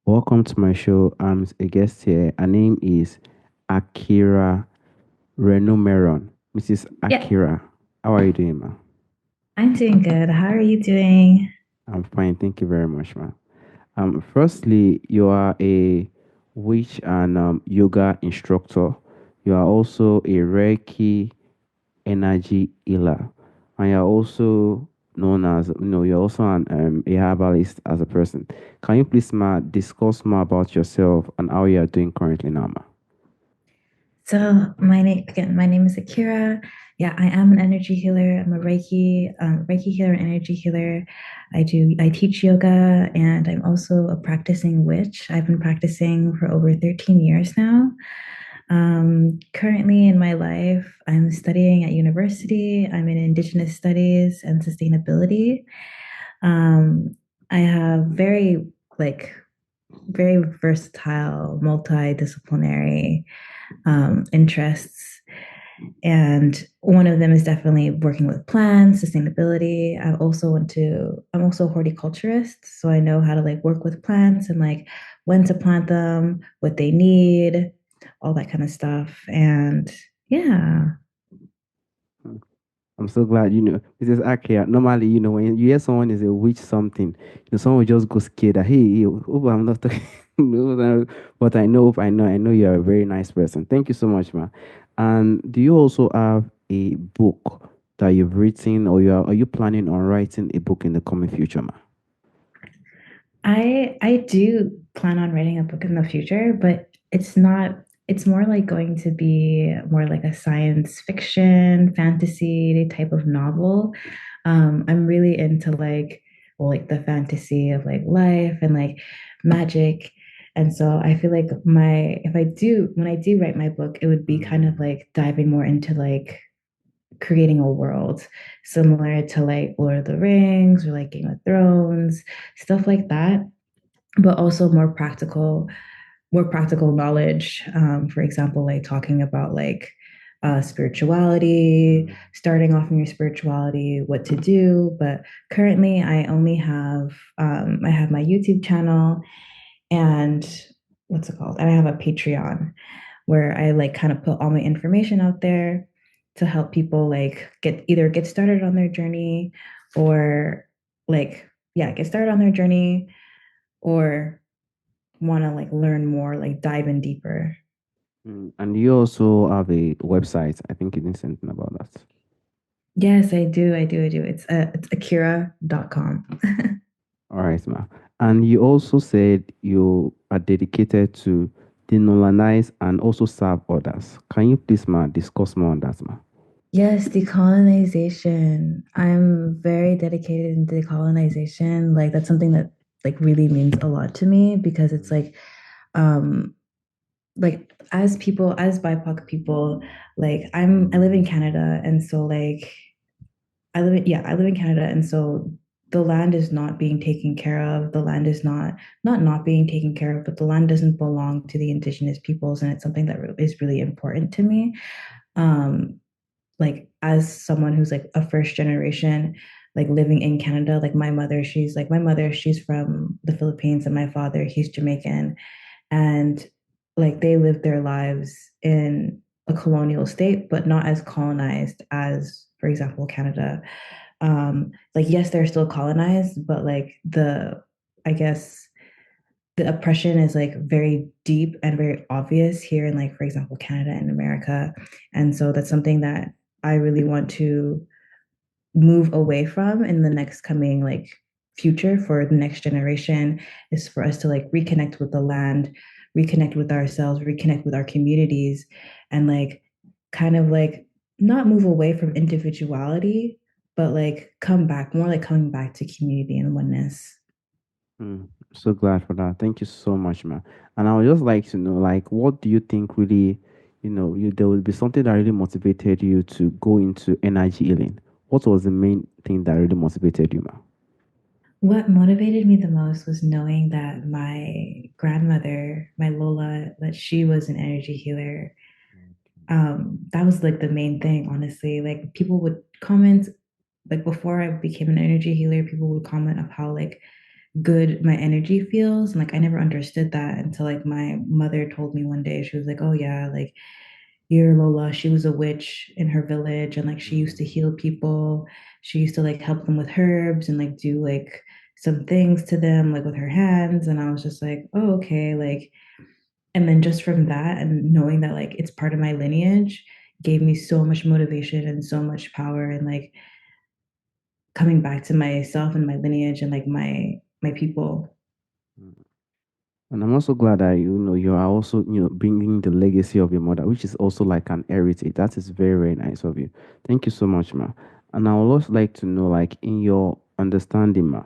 Welcome to my show. I'm a guest here. Her name is Akhyra Renomeron. Mrs. Yeah, Akira, how are you doing, ma? I'm doing good. How are you doing? I'm fine. Thank you very much, ma. Firstly, you are a witch and yoga instructor. You are also a Reiki energy healer, and you're also known as, you're also a herbalist as a person. Can you please, ma, discuss more about yourself and how you are doing currently now, ma? My name is Akira. Yeah, I am an energy healer. I'm a Reiki healer and energy healer. I teach yoga, and I'm also a practicing witch. I've been practicing for over 13 years now. Currently in my life, I'm studying at university. I'm in Indigenous Studies and Sustainability. Um, I have like very versatile, multidisciplinary interests. And one of them is definitely working with plants, sustainability. I'm also a horticulturist. So I know how to like work with plants and like when to plant them, what they need, all that kind of stuff. And yeah. I'm so glad, this is accurate. Normally, when you hear someone is a witch something, someone will just go scared that, hey, hope I'm not talking. But I know you're a very nice person. Thank you so much, ma. And do you also have a book that you've written, or are you planning on writing a book in the coming future, ma? I do plan on writing a book in the future, but it's more like going to be more like a science fiction, fantasy type of novel. I'm really into like the fantasy of like life and like magic. And so I feel like when I do write my book, it would be kind of like diving more into like creating a world similar to like Lord of the Rings or like Game of Thrones, stuff like that, but also more practical knowledge. For example, like talking about like spirituality, starting off in your spirituality, what to do. But currently, I have my YouTube channel and what's it called? And I have a Patreon where I like kind of put all my information out there to help people like get started on their journey or like get started on their journey or want to like learn more, like dive in deeper. And you also have a website. I think you did something about that. Yes, I do. I do. It's akira.com. All right, ma. And you also said you are dedicated to decolonize and also serve others. Can you please, ma, discuss more on that, ma? Yes, decolonization. I'm very dedicated in decolonization. Like that's something that like really means a lot to me because it's um like as BIPOC people, like I live in Canada and so like I live in Canada and so the land is not being taken care of. The land is not being taken care of, but the land doesn't belong to the indigenous peoples and it's something that is really important to me. Um like as someone who's like a first generation like living in Canada, like my mother, she's from the Philippines and my father, he's Jamaican and like they lived their lives in a colonial state, but not as colonized as, for example, Canada. Like yes, they're still colonized, but like I guess the oppression is like very deep and very obvious here in like, for example, Canada and America. And so that's something that I really want to move away from in the next coming like future for the next generation is for us to like reconnect with the land, reconnect with ourselves, reconnect with our communities, and like kind of like not move away from individuality, but like come back, more like coming back to community and oneness. So glad for that. Thank you so much, ma. And I would just like to know, like, what do you think really, there will be something that really motivated you to go into energy healing? What was the main thing that really motivated you, ma? What motivated me the most was knowing that my grandmother, my Lola, that she was an energy healer. That was like the main thing, honestly. Like people would comment, like before I became an energy healer, people would comment of how like good my energy feels. And like I never understood that until like my mother told me one day. She was like, "Oh yeah, like your Lola, she was a witch in her village and like she used to heal people. She used to like help them with herbs and like do like some things to them like with her hands." And I was just like, "Oh, okay." Like, and then just from that and knowing that like it's part of my lineage gave me so much motivation and so much power and like coming back to myself and my lineage and like my people. Mm. And I'm also glad that you are also bringing the legacy of your mother, which is also like an heritage. That is very very nice of you. Thank you so much, ma. And I would also like to know, like in your understanding, ma,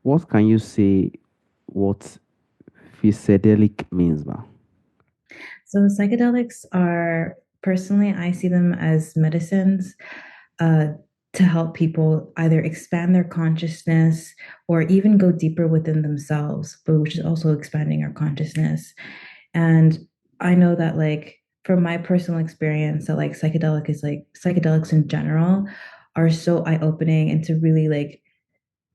what can you say what psychedelic means, ma? So psychedelics are personally, I see them as medicines uh, to help people either expand their consciousness or even go deeper within themselves, but which is also expanding our consciousness. And I know that like from my personal experience, that like psychedelics in general are so eye-opening and to really like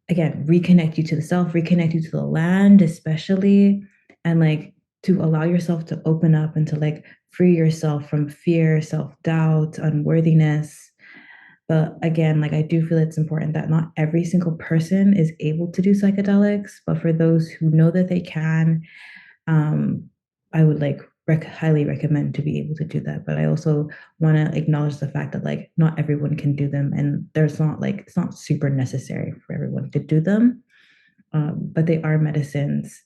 again reconnect you to the self, reconnect you to the land, especially, and like to allow yourself to open up and to like free yourself from fear, self-doubt, unworthiness. But again, like I do feel it's important that not every single person is able to do psychedelics, but for those who know that they can, um, I would like highly recommend to be able to do that. But I also want to acknowledge the fact that like not everyone can do them, and there's not like it's not super necessary for everyone to do them. But they are medicines.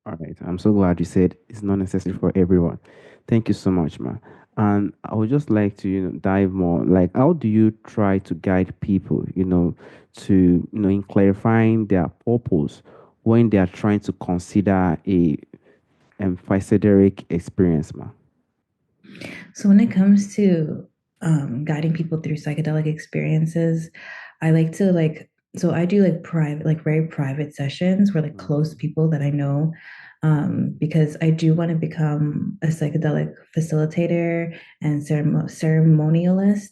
All right. I'm so glad you said it's not necessary for everyone. Thank you so much, ma. And I would just like to, dive more. Like, how do you try to guide people, to, in clarifying their purpose when they are trying to consider a psychedelic experience, ma? So when it comes to guiding people through psychedelic experiences, I like to like so I do like private, like very private sessions where like close Mm, people that I know, because I do want to become a psychedelic facilitator and ceremonialist,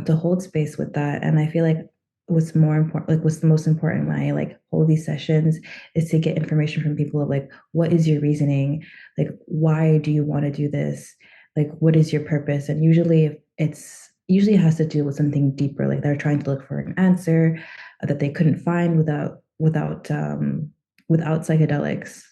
to hold space with that. And I feel like what's more important, like what's the most important when I like hold these sessions is to get information from people of like, what is your reasoning? Like, why do you want to do this? Like what is your purpose? And usually it has to do with something deeper, like they're trying to look for an answer that they couldn't find without psychedelics.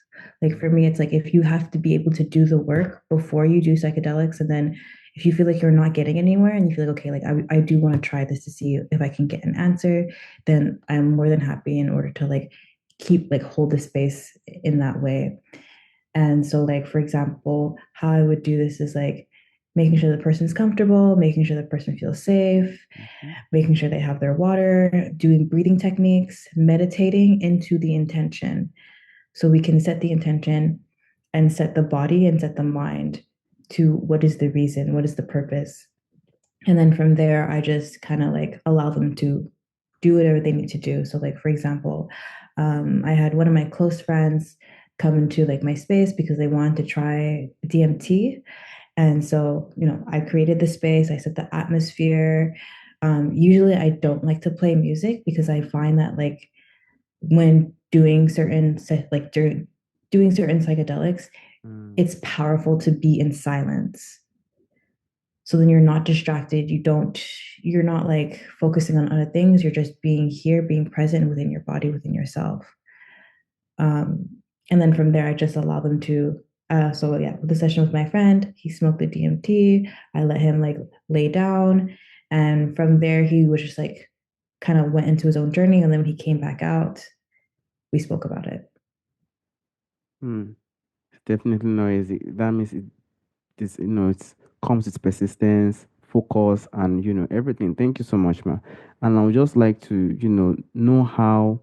Like for me it's like if you have to be able to do the work before you do psychedelics, and then if you feel like you're not getting anywhere and you feel like okay, like I do want to try this to see if I can get an answer, then I'm more than happy in order to like keep like hold the space in that way. And so, like, for example, how I would do this is like making sure the person's comfortable, making sure the person feels safe, mhm, making sure they have their water, doing breathing techniques, meditating into the intention. So we can set the intention and set the body and set the mind to what is the reason, what is the purpose. And then from there, I just kind of like allow them to do whatever they need to do. So, like, for example, I had one of my close friends come into like my space because they wanted to try DMT. And so, I created the space, I set the atmosphere. Usually, I don't like to play music because I find that like when during doing certain psychedelics, mm, it's powerful to be in silence, so then you're not distracted, you're not like focusing on other things, you're just being here, being present within your body, within yourself. And then from there I just allow them to so yeah, with the session with my friend, he smoked the DMT, I let him like lay down, and from there he was just like kind of went into his own journey, and then when he came back out we spoke about it. mm. It's definitely not easy. That means it comes with persistence, focus, and everything. Thank you so much, ma. And I would just like to know how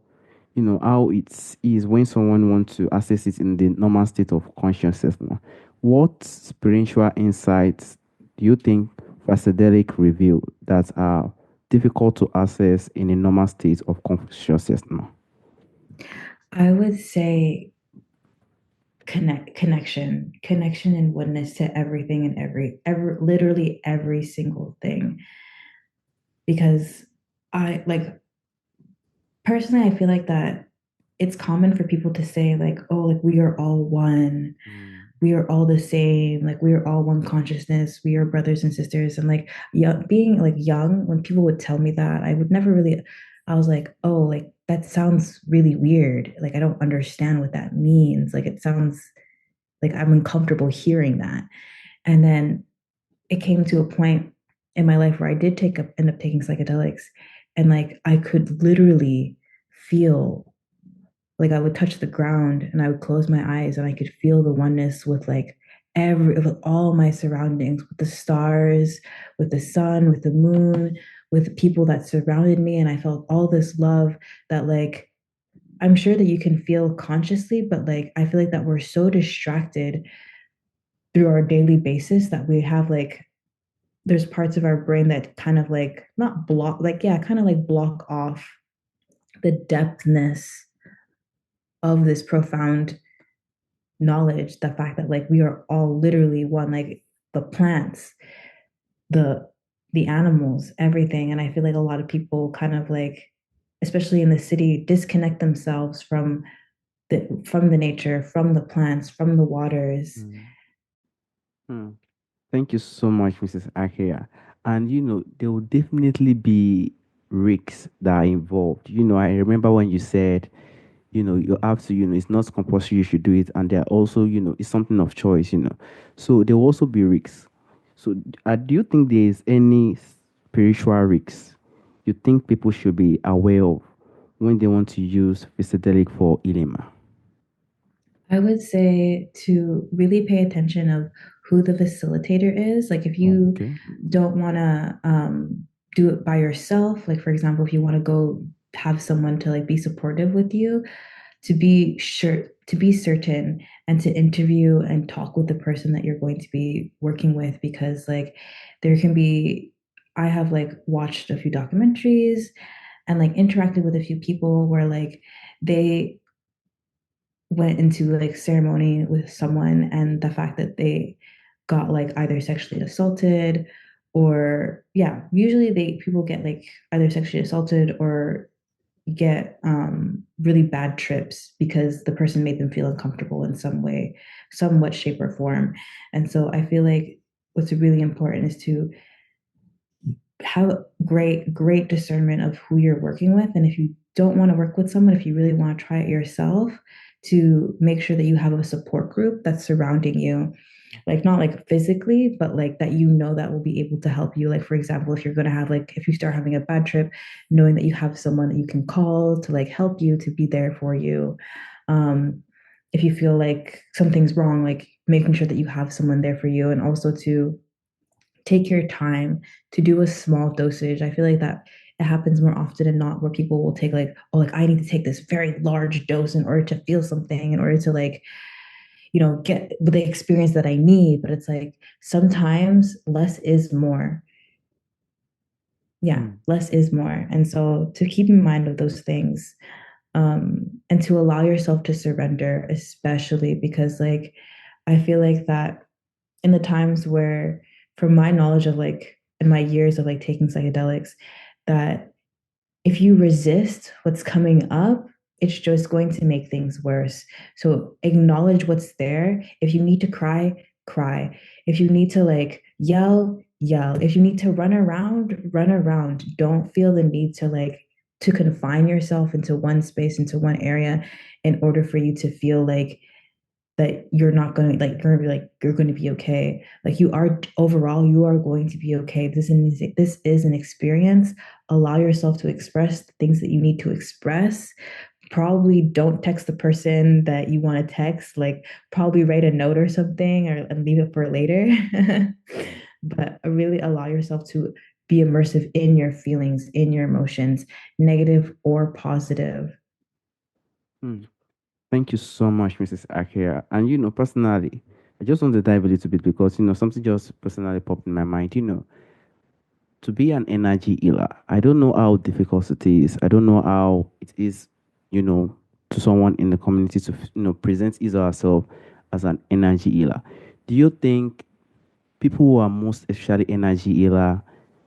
how it is when someone wants to access it in the normal state of consciousness, ma. What spiritual insights do you think psychedelic reveal that are difficult to access in a normal state of consciousness, ma? I would say connection and oneness to everything and literally every single thing, because I like personally I feel like that it's common for people to say like, oh, like we are all one, Mm, we are all the same, like we are all one consciousness, we are brothers and sisters. And like being like young, when people would tell me that, I would never really, I was like, oh, like that sounds really weird, like I don't understand what that means, like it sounds like I'm uncomfortable hearing that. And then it came to a point in my life where I did end up taking psychedelics, and like I could literally feel, like I would touch the ground and I would close my eyes and I could feel the oneness with like with all my surroundings, with the stars, with the sun, with the moon, with the people that surrounded me. And I felt all this love that like I'm sure that you can feel consciously, but like I feel like that we're so distracted through our daily basis that we have like there's parts of our brain that kind of like not block, like yeah, kind of like block off the depthness of this profound knowledge, the fact that like we are all literally one, like the plants, the the animals, everything. And I feel like a lot of people kind of like, especially in the city, disconnect themselves from the nature, from the plants, from the waters. mm, mm. Thank you so much, Mrs. Akira. And there will definitely be risks that are involved. I remember when you said, you have to, it's not compulsory you should do it, and there are also, it's something of choice. So there will also be risks. So do you think there is any spiritual risks you think people should be aware of when they want to use psychedelic for ilima? I would say to really pay attention of who the facilitator is. Like if you Okay. don't want to do it by yourself, like for example, if you want to go have someone to like be supportive with you, to be sure to be certain and to interview and talk with the person that you're going to be working with, because like there can be, I have like watched a few documentaries and like interacted with a few people where like they went into like ceremony with someone, and the fact that they got like either sexually assaulted, or yeah, usually they people get like either sexually assaulted or get really bad trips because the person made them feel uncomfortable in some way, somewhat shape or form. And so I feel like what's really important is to have great discernment of who you're working with. And if you don't want to work with someone, if you really want to try it yourself, to make sure that you have a support group that's surrounding you, like not like physically, but like that that will be able to help you. Like for example, if you're going to have like if you start having a bad trip, knowing that you have someone that you can call to like help you, to be there for you. um if you feel like something's wrong, like making sure that you have someone there for you, and also to take your time to do a small dosage. I feel like that it happens more often than not where people will take like, oh, like I need to take this very large dose in order to feel something, in order to like, get the experience that I need. But it's like sometimes less is more. Yeah, Mm, less is more. And so to keep in mind of those things, and to allow yourself to surrender, especially because like I feel like that in the times where, from my knowledge of like in my years of like taking psychedelics, that if you resist what's coming up, it's just going to make things worse. So acknowledge what's there. If you need to cry, cry. If you need to like yell, yell. If you need to run around, run around. Don't feel the need to like to confine yourself into one space, into one area, in order for you to feel like that you're not going to like you're going to be like you're going to be okay. Like you are, overall you are going to be okay. This is an experience. Allow yourself to express the things that you need to express. Probably don't text the person that you want to text, like probably write a note or something, or and leave it for later. mm, But really allow yourself to be immersive in your feelings, in your emotions, negative or positive. mm. Thank you so much, Mrs. Akira. And personally, I just want to dive a little bit because something just personally popped in my mind. To be an energy healer, I don't know how difficult it is. I don't know how it is, you know, to someone in the community to present his or herself as an energy healer. Do you think people who are most especially energy healer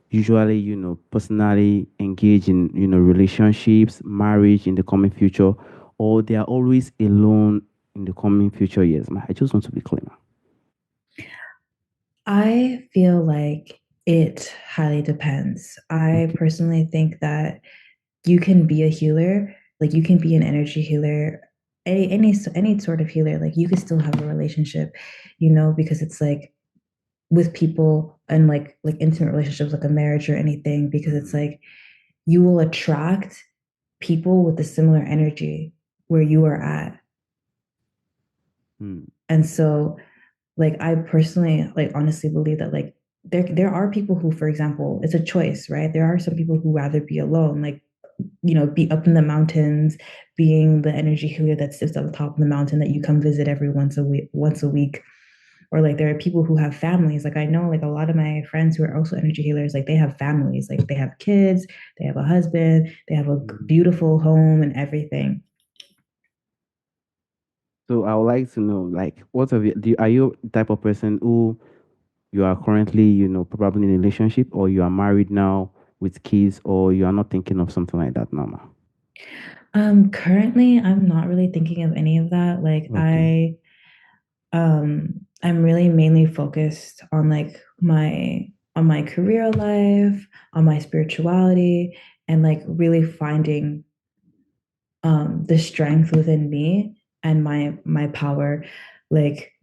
usually personally engage in relationships, marriage in the coming future, or they are always alone in the coming future years, ma? I just want to be clear, ma. I feel like it highly depends. I Okay. personally think that you can be a healer, like you can be an energy healer, any sort of healer. Like you could still have a relationship, because it's like with people and like intimate relationships, like a marriage or anything, because it's like you will attract people with a similar energy where you are at. Mm, And so like I personally like honestly believe that like there are people who, for example, it's a choice, right? There are some people who rather be alone, like be up in the mountains, being the energy healer that sits on the top of the mountain that you come visit every once a week. Or like there are people who have families. Like I know like a lot of my friends who are also energy healers, like they have families, like they have kids, they have a husband, they have a mm. beautiful home and everything. So I would like to know, like, what of you, are you the type of person who you are currently, probably in a relationship, or you are married now with kids, or you are not thinking of something like that now, ma? Currently I'm not really thinking of any of that. Like Okay. I'm really mainly focused on like my career life, on my spirituality, and like really finding the strength within me and my power. Like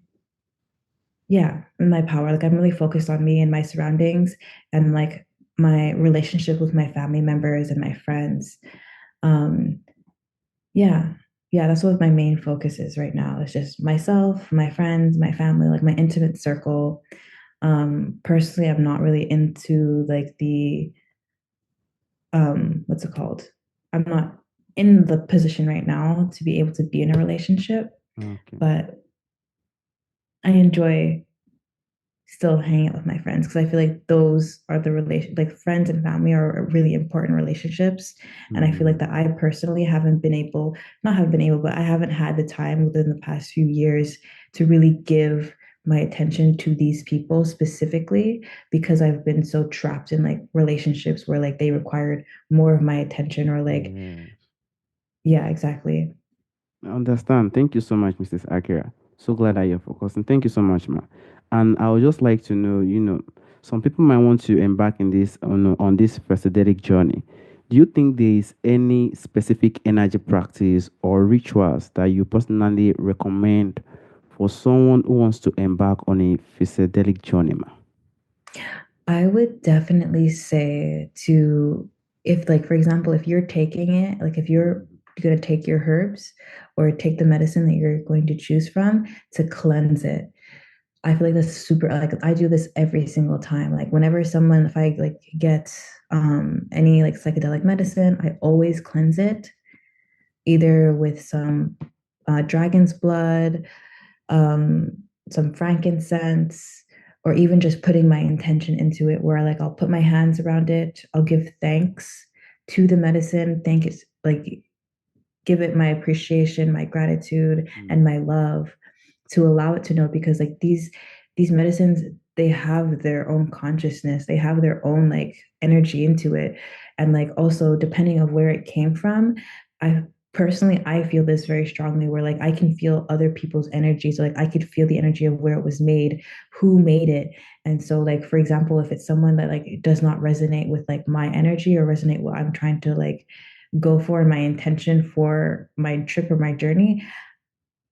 yeah, and my power. Like I'm really focused on me and my surroundings and like my relationship with my family members and my friends. Um yeah. Yeah, that's what my main focus is right now. It's just myself, my friends, my family, like my intimate circle. Personally, I'm not really into like the what's it called? I'm not in the position right now to be able to be in a relationship, Okay. but I enjoy still hanging out with my friends because I feel like those are the relation like friends and family are really important relationships. And I feel like Mm, that I personally haven't been able, not have been able, but I haven't had the time within the past few years to really give my attention to these people specifically because I've been so trapped in like relationships where like they required more of my attention or like yeah. yeah, exactly. I understand. Thank you so much, Mrs. Akira. So glad that you're focusing. Thank you so much, ma. And I would just like to know, some people might want to embark in this on this psychedelic journey. Do you think there is any specific energy practice or rituals that you personally recommend for someone who wants to embark on a psychedelic journey, ma? I would definitely say to, if like for example, if you're taking it, like if you're going to take your herbs or take the medicine that you're going to choose from to cleanse it. I feel like that's super, like I do this every single time. Like whenever someone, if I like get any like psychedelic medicine, I always cleanse it either with some dragon's blood, um, some frankincense, or even just putting my intention into it, where like I'll put my hands around it, I'll give thanks to the medicine, thank it, like give it my appreciation, my gratitude, and Mm, my love to allow it to know because like these medicines they have their own consciousness, they have their own like energy into it, and like also depending of where it came from. I personally I feel this very strongly where like I can feel other people's energy, so like I could feel the energy of where it was made, who made it. And so like for example, if it's someone that like does not resonate with like my energy or resonate what I'm trying to like go for my intention for my trip or my journey,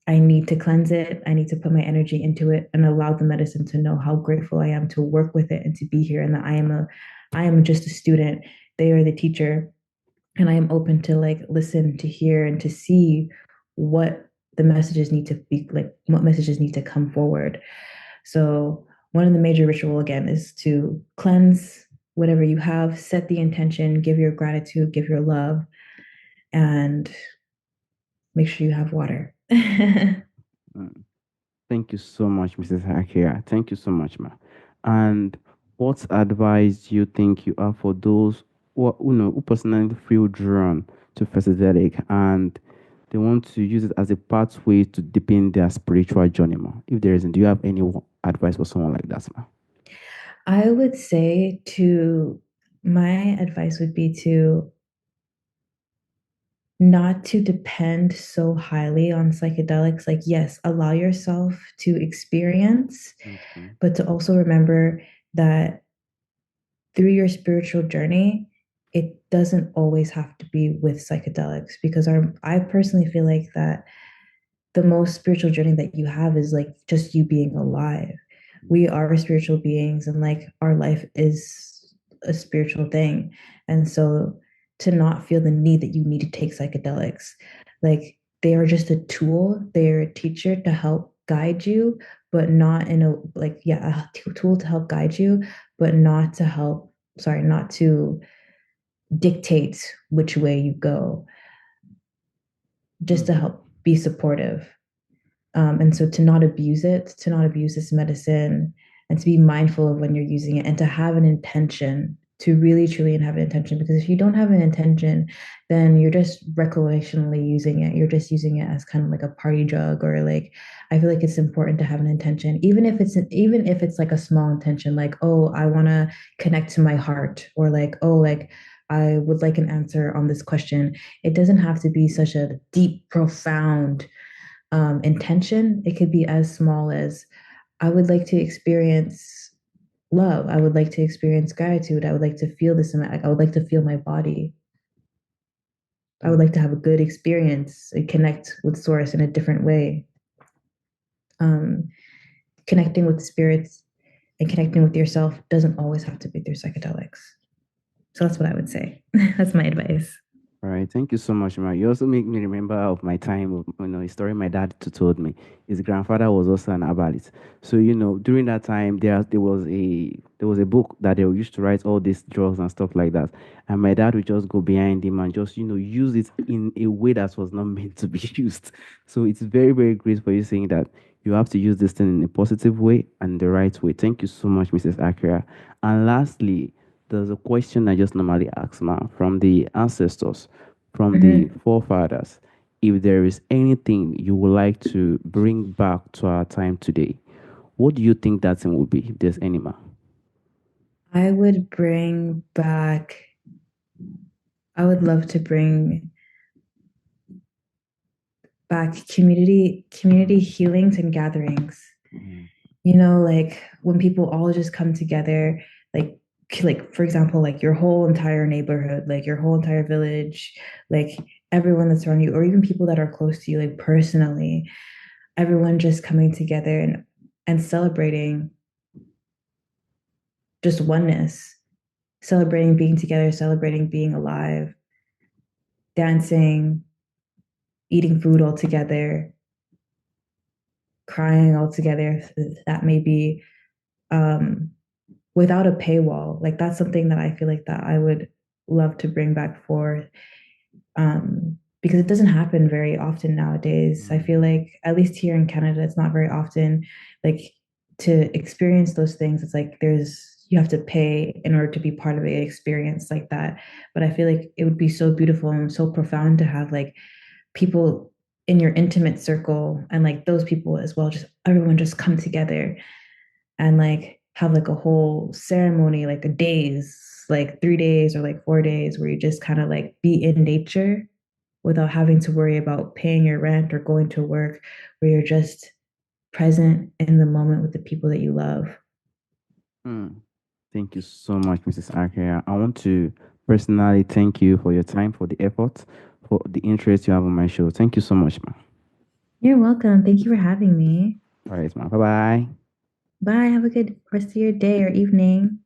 I need to cleanse it. I need to put my energy into it and allow the medicine to know how grateful I am to work with it and to be here and that I am just a student. They are the teacher and I am open to like listen, to hear and to see what the messages need to be like what messages need to come forward. So one of the major ritual again is to cleanse whatever you have, set the intention, give your gratitude, give your love, and make sure you have water. mm. Thank you so much, Mrs. Akira. Thank you so much, ma. And what advice do you think you have for those who personally feel drawn to psychedelic and they want to use it as a pathway to deepen their spiritual journey, ma? If there isn't, do you have any advice for someone like that, ma? I would say to my advice would be to not to depend so highly on psychedelics. Like, yes, allow yourself to experience, Okay. but to also remember that through your spiritual journey, it doesn't always have to be with psychedelics because I personally feel like that the most spiritual journey that you have is like just you being alive. We are spiritual beings and like our life is a spiritual thing. And so to not feel the need that you need to take psychedelics, like they are just a tool, they're a teacher to help guide you, but not in a like, yeah, a tool to help guide you, but not to help, sorry, not to dictate which way you go, just to Mm. help be supportive. And so to not abuse it, to not abuse this medicine, and to be mindful of when you're using it, and to have an intention, to really truly have an intention. Because if you don't have an intention, then you're just recreationally using it. You're just using it as kind of like a party drug, or like I feel like it's important to have an intention, even if it's like a small intention, like oh I want to connect to my heart, or like oh like I would like an answer on this question. It doesn't have to be such a deep, profound intention. It could be as small as I would like to experience love. I would like to experience gratitude. I would like to feel this. I would like to feel my body. I would Mm. like to have a good experience and connect with source in a different way. Um, Connecting with spirits and connecting with yourself doesn't always have to be through psychedelics. So that's what I would say. That's my advice. All right, thank you so much, Ma. You also make me remember of my time of a story my dad told me. His grandfather was also an herbalist. So during that time there was a book that they used to write all these drugs and stuff like that. And my dad would just go behind him and just use it in a way that was not meant to be used. So it's very, very great for you saying that you have to use this thing in a positive way and the right way. Thank you so much, Mrs. Akira. And lastly, there's a question I just normally ask, ma, from the ancestors, from the Mhm. forefathers. If there is anything you would like to bring back to our time today, what do you think that thing would be, if there's any, ma? I would bring back, I would love to bring back community healings and gatherings. Mm. Like when people all just come together, like like for example, like your whole entire neighborhood, like your whole entire village, like everyone that's around you, or even people that are close to you, like personally, everyone just coming together and celebrating just oneness, celebrating being together, celebrating being alive, dancing, eating food all together, crying all together. That may be um without a paywall. Like that's something that I feel like that I would love to bring back forth, because it doesn't happen very often nowadays. I feel Mm. like at least here in Canada, it's not very often. Like to experience those things, it's like you have to pay in order to be part of an experience like that. But I feel like it would be so beautiful and so profound to have like people in your intimate circle and like those people as well, just everyone just come together and like have like a whole ceremony, like a days, like 3 days or like 4 days, where you just kind of like be in nature without having to worry about paying your rent or going to work, where you're just present in the moment with the people that you love. Mm. Thank you so much, Mrs. Akira. I want to personally thank you for your time, for the effort, for the interest you have on my show. Thank you so much, ma. You're welcome. Thank you for having me. All right, ma. Bye bye. Bye. Have a good rest of your day or evening.